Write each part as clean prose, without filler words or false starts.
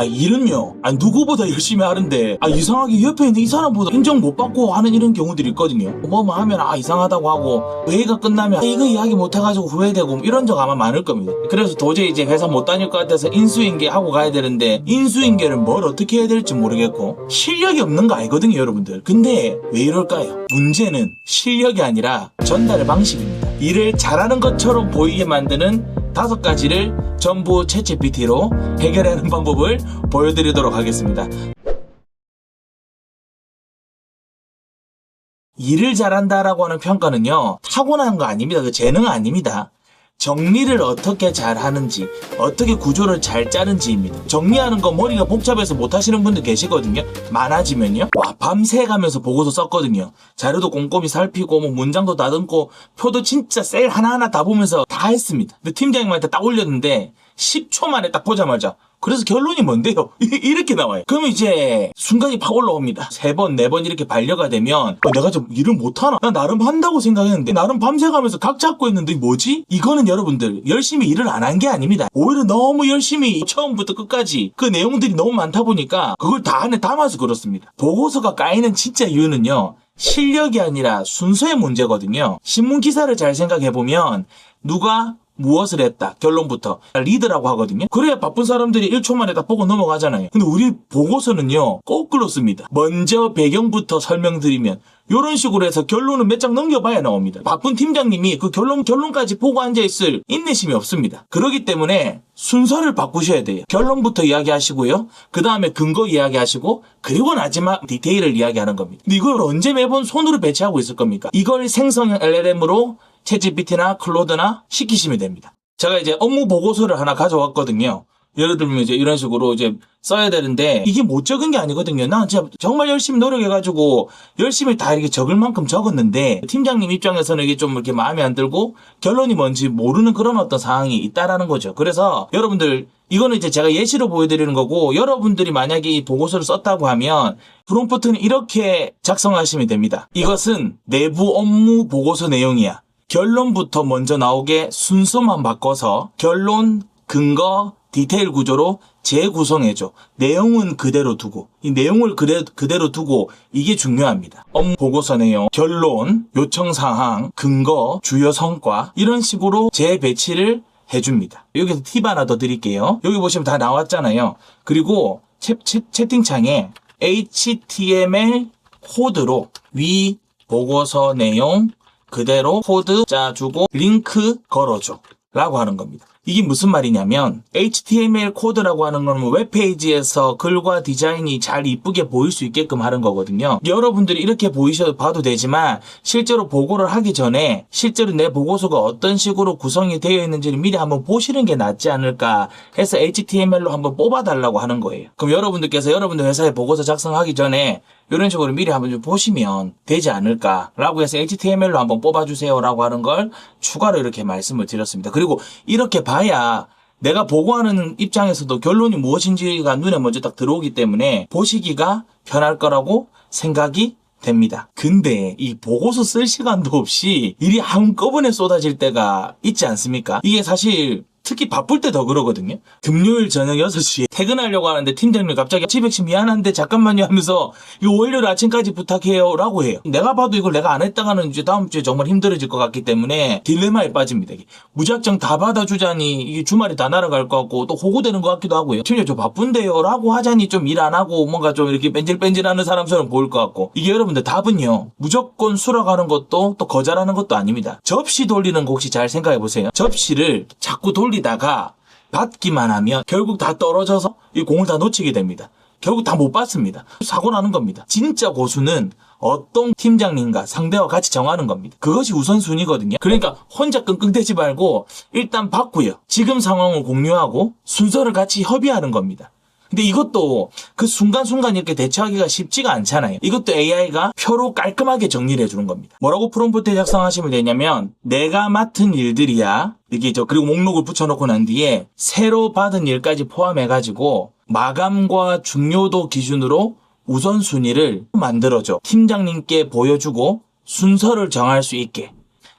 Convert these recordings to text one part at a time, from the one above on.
일은요, 누구보다 열심히 하는데, 이상하게 옆에 있는 이 사람보다 인정 못 받고 하는 이런 경우들이 있거든요. 뭐뭐 하면, 이상하다고 하고, 회의가 끝나면, 이거 이야기 못 해가지고 후회되고, 이런 적 아마 많을 겁니다. 그래서 도저히 이제 회사 못 다닐 것 같아서 인수인계 하고 가야 되는데, 인수인계를 뭘 어떻게 해야 될지 모르겠고, 실력이 없는 거 알거든요, 여러분들. 근데, 왜 이럴까요? 문제는 실력이 아니라 전달 방식입니다. 일을 잘하는 것처럼 보이게 만드는 5가지를 전부 챗GPT로 해결하는 방법을 보여드리도록 하겠습니다. 일을 잘한다라고 하는 평가는요, 타고난 거 아닙니다. 그 재능 아닙니다. 정리를 어떻게 잘 하는지, 어떻게 구조를 잘 짜는지입니다. 정리하는 거 머리가 복잡해서 못 하시는 분들 계시거든요. 많아지면요. 밤새 가면서 보고서 썼거든요. 자료도 꼼꼼히 살피고, 문장도 다듬고, 표도 진짜 셀 하나하나 다 보면서 다 했습니다. 근데 팀장님한테 딱 올렸는데, 10초 만에 딱 보자마자, 그래서 결론이 뭔데요? 이렇게 나와요. 그러면 이제 순간이 팍 올라옵니다. 3번, 4번 이렇게 반려가 되면 내가 좀 일을 못하나? 나 나름 한다고 생각했는데 나름 밤새가면서 각 잡고 있는데 뭐지? 이거는 여러분들 열심히 일을 안 한 게 아닙니다. 오히려 너무 열심히 처음부터 끝까지 그 내용들이 너무 많다 보니까 그걸 다 안에 담아서 그렇습니다. 보고서가 까이는 진짜 이유는요. 실력이 아니라 순서의 문제거든요. 신문기사를 잘 생각해보면 누가 무엇을 했다. 결론부터. 리드라고 하거든요. 그래야 바쁜 사람들이 1초 만에 다 보고 넘어가잖아요. 근데 우리 보고서는요. 거꾸로 씁니다. 먼저 배경부터 설명드리면 이런 식으로 해서 결론은 몇 장 넘겨봐야 나옵니다. 바쁜 팀장님이 그 결론까지 보고 앉아있을 인내심이 없습니다. 그렇기 때문에 순서를 바꾸셔야 돼요. 결론부터 이야기하시고요. 그 다음에 근거 이야기하시고 그리고 마지막 디테일을 이야기하는 겁니다. 근데 이걸 언제 매번 손으로 배치하고 있을 겁니까? 이걸 생성형 LLM으로 챗GPT나 클로드나 시키시면 됩니다. 제가 이제 업무 보고서를 하나 가져왔거든요. 예를 들면 이제 이런 식으로 이제 써야 되는데 이게 못 적은 게 아니거든요. 난 진짜 정말 열심히 노력해가지고 열심히 다 이렇게 적을 만큼 적었는데 팀장님 입장에서는 이게 좀 이렇게 마음에 안 들고 결론이 뭔지 모르는 그런 어떤 상황이 있다라는 거죠. 그래서 여러분들 이거는 이제 제가 예시로 보여드리는 거고 여러분들이 만약에 이 보고서를 썼다고 하면 프롬프트는 이렇게 작성하시면 됩니다. 이것은 내부 업무 보고서 내용이야. 결론부터 먼저 나오게 순서만 바꿔서 결론, 근거, 디테일 구조로 재구성해줘. 내용은 그대로 두고 이 내용을 그대로 두고 이게 중요합니다. 업무 보고서 내용, 결론, 요청사항, 근거, 주요 성과 이런 식으로 재배치를 해줍니다. 여기서 팁 하나 더 드릴게요. 여기 보시면 다 나왔잖아요. 그리고 채팅창에 HTML 코드로 위 보고서 내용 그대로 코드 짜주고 링크 걸어줘 라고 하는 겁니다. 이게 무슨 말이냐면 HTML 코드라고 하는 건 웹페이지에서 글과 디자인이 잘 이쁘게 보일 수 있게끔 하는 거거든요. 여러분들이 이렇게 봐도 되지만 실제로 보고를 하기 전에 실제로 내 보고서가 어떤 식으로 구성이 되어 있는지를 미리 한번 보시는 게 낫지 않을까 해서 HTML로 한번 뽑아달라고 하는 거예요. 그럼 여러분들께서 여러분들 회사에 보고서 작성하기 전에 이런 식으로 미리 한번 좀 보시면 되지 않을까라고 해서 HTML로 한번 뽑아주세요라고 하는 걸 추가로 이렇게 말씀을 드렸습니다. 그리고 이렇게 봐야 내가 보고하는 입장에서도 결론이 무엇인지가 눈에 먼저 딱 들어오기 때문에 보시기가 편할 거라고 생각이 됩니다. 근데 이 보고서 쓸 시간도 없이 일이 한꺼번에 쏟아질 때가 있지 않습니까? 이게 사실 특히 바쁠 때 더 그러거든요. 금요일 저녁 6시에 퇴근하려고 하는데 팀장님이 갑자기 지백씨 미안한데 잠깐만요 하면서 이거 월요일 아침까지 부탁해요 라고 해요. 내가 봐도 이걸 내가 안 했다가는 이제 다음 주에 정말 힘들어질 것 같기 때문에 딜레마에 빠집니다. 이게. 무작정 다 받아주자니 이게 주말이 다 날아갈 것 같고 또 호구되는 것 같기도 하고요. 팀장님 저 바쁜데요 라고 하자니 좀 일 안 하고 뭔가 좀 이렇게 뺀질뺀질하는 사람처럼 보일 것 같고 이게 여러분들 답은요. 무조건 수락하는 것도 또 거절하는 것도 아닙니다. 접시 돌리는 거 혹시 잘 생각해 보세요. 접시를 자꾸 돌리다가 받기만 하면 결국 다 떨어져서 이 공을 다 놓치게 됩니다. 결국 다 못 받습니다. 사고 나는 겁니다. 진짜 고수는 어떤 팀장님과 상대와 같이 정하는 겁니다. 그것이 우선순위거든요. 그러니까 혼자 끙끙대지 말고 일단 받고요. 지금 상황을 공유하고 순서를 같이 협의하는 겁니다. 근데 이것도 그 순간순간 이렇게 대처하기가 쉽지가 않잖아요. 이것도 AI가 표로 깔끔하게 정리를 해주는 겁니다. 뭐라고 프롬프트에 작성하시면 되냐면 내가 맡은 일들이야. 이게 그리고 목록을 붙여놓고 난 뒤에 새로 받은 일까지 포함해가지고 마감과 중요도 기준으로 우선순위를 만들어줘. 팀장님께 보여주고 순서를 정할 수 있게.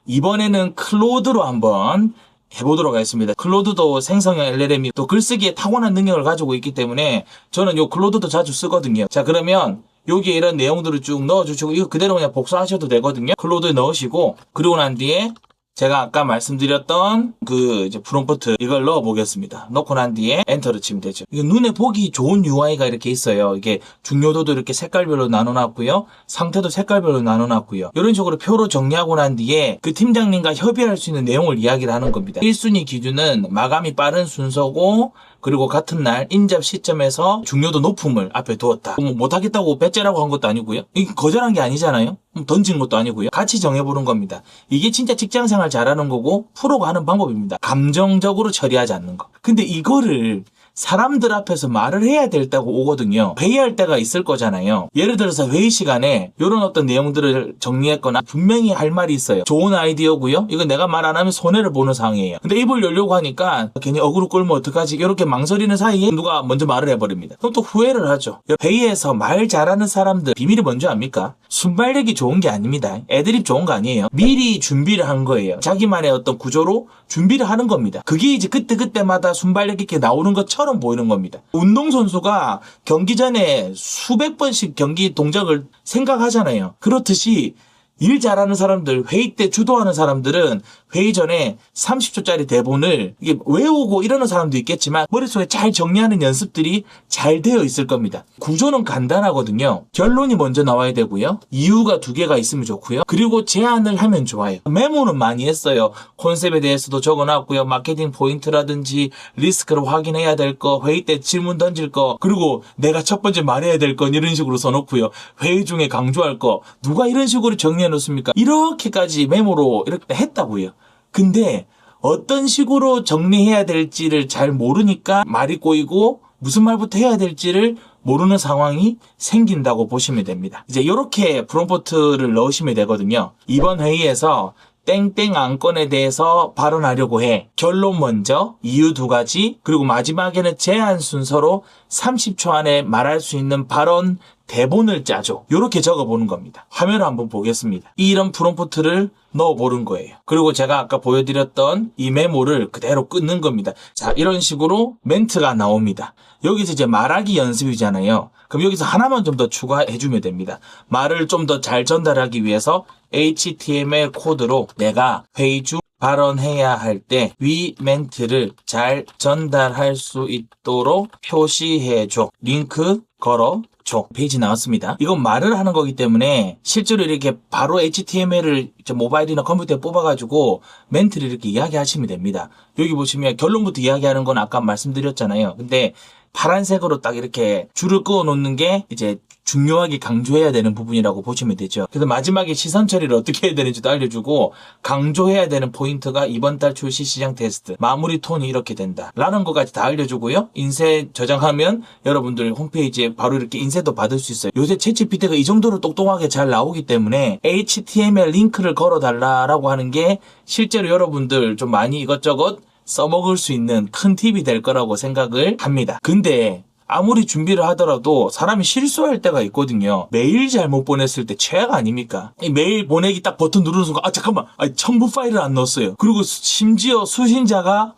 이번에는 클로드로 한번 해보도록 하겠습니다. 클로드도 생성형 LLM이 또 글쓰기에 타고난 능력을 가지고 있기 때문에 저는 요 클로드도 자주 쓰거든요. 자, 그러면 여기에 이런 내용들을 쭉 넣어주시고 이거 그대로 그냥 복사하셔도 되거든요. 클로드에 넣으시고 그리고 난 뒤에 제가 아까 말씀드렸던 그 이제 프롬프트 이걸 넣어보겠습니다. 넣고 난 뒤에 엔터를 치면 되죠. 이게 눈에 보기 좋은 UI가 이렇게 있어요. 이게 중요도도 이렇게 색깔별로 나눠놨고요. 상태도 색깔별로 나눠놨고요. 이런 식으로 표로 정리하고 난 뒤에 그 팀장님과 협의할 수 있는 내용을 이야기를 하는 겁니다. 1순위 기준은 마감이 빠른 순서고 그리고 같은 날 인접 시점에서 중요도 높음을 앞에 두었다. 뭐 못하겠다고 배째라고 한 것도 아니고요. 이게 거절한 게 아니잖아요. 던진 것도 아니고요. 같이 정해보는 겁니다. 이게 진짜 직장생활 잘하는 거고 프로가 하는 방법입니다. 감정적으로 처리하지 않는 거. 근데 이거를 사람들 앞에서 말을 해야 된다고 오거든요. 회의할 때가 있을 거잖아요. 예를 들어서 회의 시간에 이런 어떤 내용들을 정리했거나 분명히 할 말이 있어요. 좋은 아이디어고요. 이거 내가 말 안 하면 손해를 보는 상황이에요. 근데 입을 열려고 하니까 괜히 어그로 끌면 어떡하지? 이렇게 망설이는 사이에 누가 먼저 말을 해버립니다. 그럼 또 후회를 하죠. 회의에서 말 잘하는 사람들 비밀이 뭔지 압니까? 순발력이 좋은 게 아닙니다. 애드립 좋은 거 아니에요. 미리 준비를 한 거예요. 자기만의 어떤 구조로 준비를 하는 겁니다. 그게 이제 그때마다 순발력 있게 나오는 것처럼 보이는 겁니다. 운동선수가 경기 전에 수백 번씩 경기 동작을 생각하잖아요. 그렇듯이 일 잘하는 사람들, 회의 때 주도하는 사람들은 회의 전에 30초짜리 대본을 이게 외우고 이러는 사람도 있겠지만 머릿속에 잘 정리하는 연습들이 잘 되어 있을 겁니다. 구조는 간단하거든요. 결론이 먼저 나와야 되고요. 이유가 2개가 있으면 좋고요. 그리고 제안을 하면 좋아요. 메모는 많이 했어요. 컨셉에 대해서도 적어놨고요. 마케팅 포인트라든지 리스크를 확인해야 될 거, 회의 때 질문 던질 거, 그리고 내가 첫 번째 말해야 될 건 이런 식으로 써놓고요. 회의 중에 강조할 거. 누가 이런 식으로 정리해 놓습니까? 이렇게까지 메모로 이렇게 했다고요. 근데 어떤 식으로 정리해야 될지를 잘 모르니까 말이 꼬이고 무슨 말부터 해야 될지를 모르는 상황이 생긴다고 보시면 됩니다. 이제 이렇게 프롬프트를 넣으시면 되거든요. 이번 회의에서 땡땡 안건에 대해서 발언하려고 해. 결론 먼저, 이유 2가지, 그리고 마지막에는 제안 순서로 30초 안에 말할 수 있는 발언 대본을 짜줘. 이렇게 적어보는 겁니다. 화면을 한번 보겠습니다. 이런 프롬프트를 넣어보는 거예요. 그리고 제가 아까 보여드렸던 이 메모를 그대로 끊는 겁니다. 자, 이런 식으로 멘트가 나옵니다. 여기서 이제 말하기 연습이잖아요. 그럼 여기서 하나만 좀 더 추가해주면 됩니다. 말을 좀 더 잘 전달하기 위해서 HTML 코드로 내가 회의 중 발언해야 할 때 위 멘트를 잘 전달할 수 있도록 표시해줘. 링크 걸어줘. 페이지 나왔습니다. 이건 말을 하는 거기 때문에 실제로 이렇게 바로 HTML을 모바일이나 컴퓨터에 뽑아가지고 멘트를 이렇게 이야기하시면 됩니다. 여기 보시면 결론부터 이야기하는 건 아까 말씀드렸잖아요. 근데 파란색으로 딱 이렇게 줄을 그어 놓는 게 이제 중요하게 강조해야 되는 부분이라고 보시면 되죠. 그래서 마지막에 시선 처리를 어떻게 해야 되는지도 알려주고 강조해야 되는 포인트가 이번 달 출시 시장 테스트, 마무리 톤이 이렇게 된다 라는 것까지 다 알려주고요. 인쇄 저장하면 여러분들 홈페이지에 바로 이렇게 인쇄도 받을 수 있어요. 요새 챗GPT가 이 정도로 똑똑하게 잘 나오기 때문에 HTML 링크를 걸어달라라고 하는 게 실제로 여러분들 좀 많이 이것저것 써먹을 수 있는 큰 팁이 될 거라고 생각을 합니다. 근데 아무리 준비를 하더라도 사람이 실수할 때가 있거든요. 메일 잘못 보냈을 때 최악 아닙니까? 이 메일 보내기 딱 버튼 누르는 순간 잠깐만 첨부 파일을 안 넣었어요. 그리고 심지어 수신자가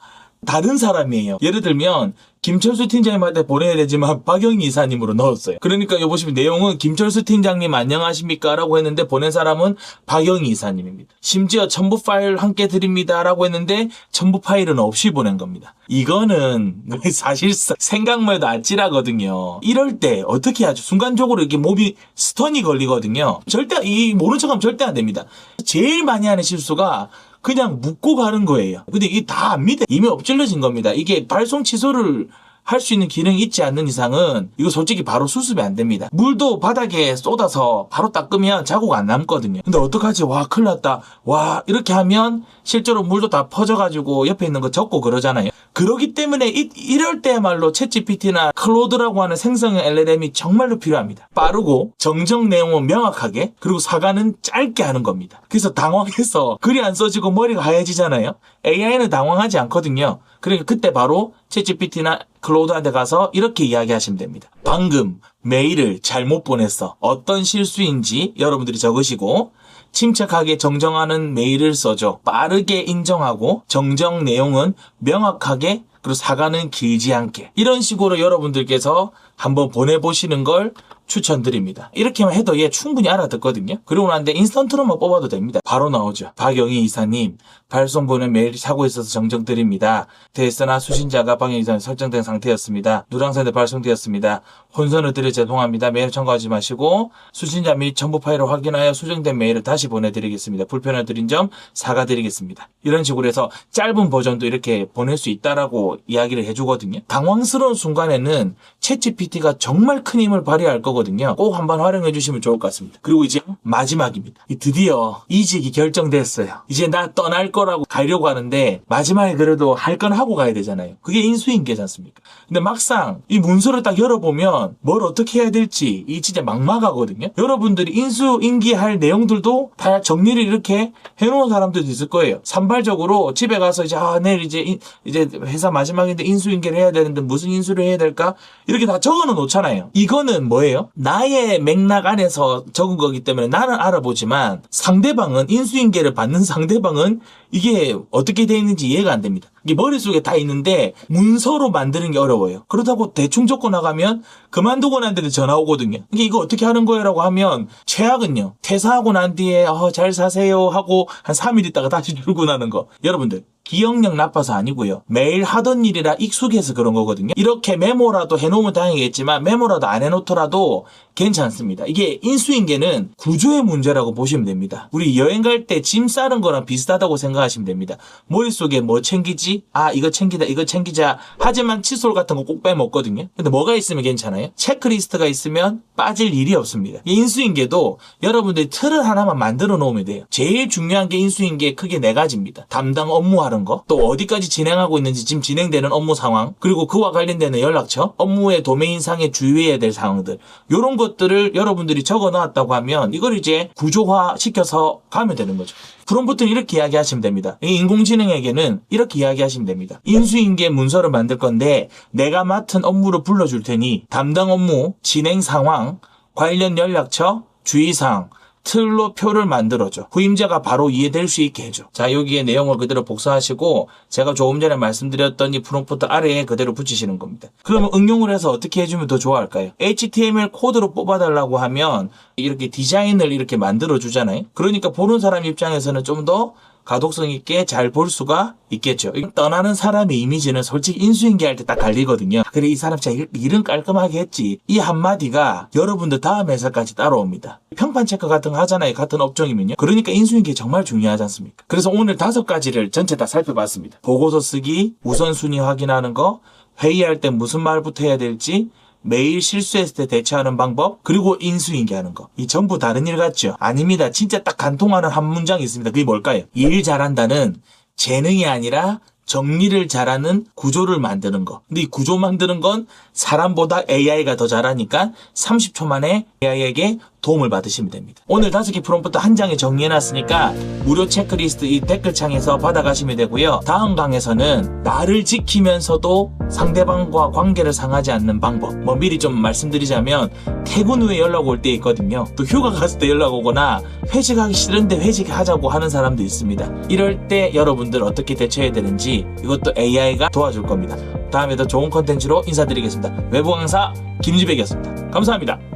다른 사람이에요. 예를 들면 김철수 팀장님한테 보내야 되지만 박영희 이사님으로 넣었어요. 그러니까 여기 보시면 내용은 김철수 팀장님 안녕하십니까? 라고 했는데 보낸 사람은 박영희 이사님입니다. 심지어 첨부 파일 함께 드립니다. 라고 했는데 첨부 파일은 없이 보낸 겁니다. 이거는 사실상 생각만 해도 아찔하거든요. 이럴 때 어떻게 하죠? 순간적으로 이렇게 몸이 스턴이 걸리거든요. 절대 모른 척하면 절대 안 됩니다. 제일 많이 하는 실수가 그냥 묻고 가는 거예요. 근데 이게 다 압니다. 이미 엎질러진 겁니다. 이게 발송 취소를 할 수 있는 기능이 있지 않는 이상은 이거 솔직히 바로 수습이 안 됩니다. 물도 바닥에 쏟아서 바로 닦으면 자국 안 남거든요. 근데 어떡하지? 와 큰일 났다. 와 이렇게 하면 실제로 물도 다 퍼져가지고 옆에 있는 거 젖고 그러잖아요. 그러기 때문에 이럴 때야말로 챗GPT나 클로드라고 하는 생성형 LLM이 정말로 필요합니다. 빠르고 정정 내용은 명확하게 그리고 사과는 짧게 하는 겁니다. 그래서 당황해서 글이 안 써지고 머리가 하얘지잖아요. AI는 당황하지 않거든요. 그러니까 그때 바로 챗GPT나 클로드한테 가서 이렇게 이야기하시면 됩니다. 방금 메일을 잘못 보냈어. 어떤 실수인지 여러분들이 적으시고 침착하게 정정하는 메일을 써줘. 빠르게 인정하고 정정 내용은 명확하게, 그리고 사과는 길지 않게. 이런 식으로 여러분들께서 한번 보내보시는 걸 추천드립니다. 이렇게만 해도 얘 충분히 알아듣거든요. 그리고 난데 인스턴트로만 뽑아도 됩니다. 바로 나오죠. 박영희 이사님, 발송 보낸 메일이 차고 있어서 정정드립니다. 됐으나 수신자가 박영희 이사님 설정된 상태였습니다. 누랑선에 발송되었습니다. 혼선을 드려 죄송합니다. 메일 참고하지 마시고 수신자 및 첨부 파일을 확인하여 수정된 메일을 다시 보내드리겠습니다. 불편을 드린 점 사과드리겠습니다. 이런 식으로 해서 짧은 버전도 이렇게 보낼 수 있다라고 이야기를 해주거든요. 당황스러운 순간에는 챗GPT가 정말 큰 힘을 발휘할 거거든요. 꼭 한번 활용해 주시면 좋을 것 같습니다. 그리고 이제 마지막입니다. 드디어 이직이 결정됐어요. 이제 나 떠날 거라고 가려고 하는데 마지막에 그래도 할 건 하고 가야 되잖아요. 그게 인수인계지 않습니까? 근데 막상 이 문서를 딱 열어보면 뭘 어떻게 해야 될지 이 진짜 막막하거든요. 여러분들이 인수인계할 내용들도 다 정리를 이렇게 해놓은 사람들도 있을 거예요. 산발적으로 집에 가서 이제 내일 이제 회사 마지막인데 인수인계를 해야 되는데 무슨 인수를 해야 될까? 이렇게 다 적어는 놓잖아요. 이거는 뭐예요? 나의 맥락 안에서 적은 거기 때문에 나는 알아보지만 상대방은, 인수인계를 받는 상대방은 이게 어떻게 되어 있는지 이해가 안 됩니다. 이게 머릿속에 다 있는데 문서로 만드는 게 어려워요. 그렇다고 대충 적고 나가면 그만두고 난 데도 전화 오거든요. 이거 어떻게 하는 거예요? 라고 하면 최악은요, 퇴사하고 난 뒤에 잘 사세요 하고 한 3일 있다가 다시 출근하는 거. 여러분들, 기억력 나빠서 아니고요. 매일 하던 일이라 익숙해서 그런 거거든요. 이렇게 메모라도 해놓으면 다행이겠지만 메모라도 안 해놓더라도 괜찮습니다. 이게 인수인계는 구조의 문제라고 보시면 됩니다. 우리 여행 갈 때 짐 싸는 거랑 비슷하다고 생각하시면 됩니다. 머릿속에 뭐 챙기지? 이거 챙기다, 이거 챙기자. 하지만 칫솔 같은 거 꼭 빼먹거든요. 근데 뭐가 있으면 괜찮아요? 체크리스트가 있으면 빠질 일이 없습니다. 인수인계도 여러분들이 틀을 하나만 만들어 놓으면 돼요. 제일 중요한 게 인수인계 크게 4가지입니다. 담당 업무하는 거, 또 어디까지 진행하고 있는지 지금 진행되는 업무 상황, 그리고 그와 관련되는 연락처, 업무의 도메인상에 주의해야 될 사항들, 이런 것들을 여러분들이 적어 놨다고 하면 이걸 이제 구조화 시켜서 가면 되는 거죠. 프롬프트는 이렇게 이야기하시면 됩니다. 인공지능에게는 이렇게 이야기하시면 됩니다. 인수인계 문서를 만들 건데 내가 맡은 업무를 불러줄 테니 담당 업무, 진행 상황, 관련 연락처, 주의사항, 틀로 표를 만들어줘. 후임자가 바로 이해될 수 있게 해줘. 자, 여기에 내용을 그대로 복사하시고 제가 조금 전에 말씀드렸던 이 프롬프트 아래에 그대로 붙이시는 겁니다. 그러면 응용을 해서 어떻게 해주면 더 좋아할까요? HTML 코드로 뽑아달라고 하면 이렇게 디자인을 이렇게 만들어주잖아요. 그러니까 보는 사람 입장에서는 좀 더 가독성 있게 잘 볼 수가 있겠죠. 떠나는 사람의 이미지는 솔직히 인수인계할 때 딱 갈리거든요. 그래, 이 사람 진짜 일은 깔끔하게 했지. 이 한마디가 여러분들 다음 회사까지 따라옵니다. 평판 체크 같은 거 하잖아요. 같은 업종이면요. 그러니까 인수인계 정말 중요하지 않습니까? 그래서 오늘 5가지를 전체 다 살펴봤습니다. 보고서 쓰기, 우선순위 확인하는 거, 회의할 때 무슨 말부터 해야 될지, 매일 실수했을 때 대처하는 방법, 그리고 인수인계하는 거. 이 전부 다른 일 같죠? 아닙니다. 진짜 딱 간통하는 한 문장이 있습니다. 그게 뭘까요? 일 잘한다는 재능이 아니라 정리를 잘하는 구조를 만드는 거. 근데 이 구조 만드는 건 사람보다 AI가 더 잘하니까 30초 만에 AI에게 도움을 받으시면 됩니다. 오늘 5개 프롬프트 한 장에 정리해놨으니까 무료 체크리스트 이 댓글창에서 받아가시면 되고요. 다음 강에서는 나를 지키면서도 상대방과 관계를 상하지 않는 방법. 미리 좀 말씀드리자면 퇴근 후에 연락 올 때 있거든요. 또 휴가 갔을 때 연락 오거나 회식하기 싫은데 회식하자고 하는 사람도 있습니다. 이럴 때 여러분들 어떻게 대처해야 되는지 이것도 AI가 도와줄 겁니다. 다음에 더 좋은 컨텐츠로 인사드리겠습니다. 외부 강사 김지백이었습니다. 감사합니다.